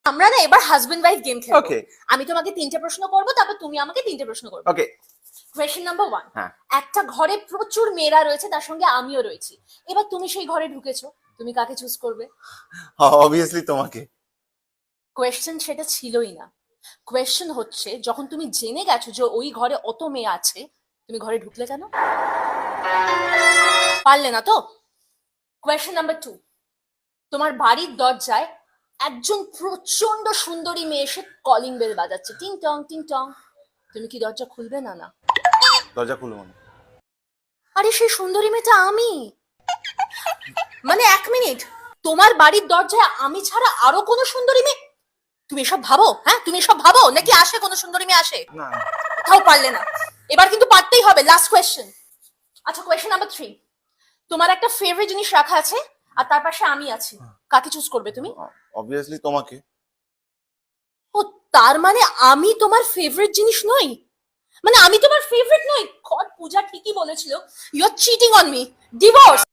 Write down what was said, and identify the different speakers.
Speaker 1: আমরা না এবার হাজবেন্ড ওয়াইফ গেম খেলবো।
Speaker 2: ওকে
Speaker 1: আমি তোমাকে 3টে প্রশ্ন করব, তারপর তুমি আমাকে 3টে প্রশ্ন করবে।
Speaker 2: Okay
Speaker 1: question number 1।
Speaker 2: হ্যাঁ
Speaker 1: একটা ঘরে প্রচুর মেয়েরা রয়েছে, তার সঙ্গে আমিও রয়েছি। এবার তুমি সেই ঘরে ঢুকেছো, তুমি কাকে চুজ করবে?
Speaker 2: অবভিয়াসলি তোমাকে।
Speaker 1: কোয়েশ্চেন সেটা ছিলই না। কোয়েশ্চেন হচ্ছে, যখন তুমি জেনে গেছো যে ওই ঘরে অত মেয়ে আছে, তুমি ঘরে ঢুকলে কেন? পারলে না তো? Question number 2। তোমার বাড়ির দরজায় একজন প্রচন্ড সুন্দরী মেয়ে এসে কলিং বেল বাজাচ্ছে, টিং টং টিং টং। তুমি কি দরজা খুলবে না? না
Speaker 2: দরজা খুলবো না।
Speaker 1: আরে সেই সুন্দরী মেয়েটা আমি। মানে 1 মিনিট, তোমার বাড়ির দরজায় আমি ছাড়া আরো কোনো সুন্দরী মেয়ে? তুমি এসব ভাবো? হ্যাঁ, তুমি এসব ভাবো নাকি আসে কোনো সুন্দরী মেয়ে আসে?
Speaker 2: না
Speaker 1: তাও পারলে না। এবার কিন্তু পারতেই হবে, লাস্ট কোয়েশ্চেন। আচ্ছা, কোয়েশ্চেন নাম্বার 3। তোমার একটা ফেভারিট জিনিস রাখা আছে, আর তার পাশে আমি আছি। কাকে চুজ করবে তুমি?
Speaker 2: অবভিয়াসলি তোমাকে।
Speaker 1: ও, তার মানে আমি তোমার ফেভারিট জিনিস নই? মানে আমি তোমার ফেভারিট নই? গড, পূজা ঠিকই বলেছিল, you are cheating on me. Divorce.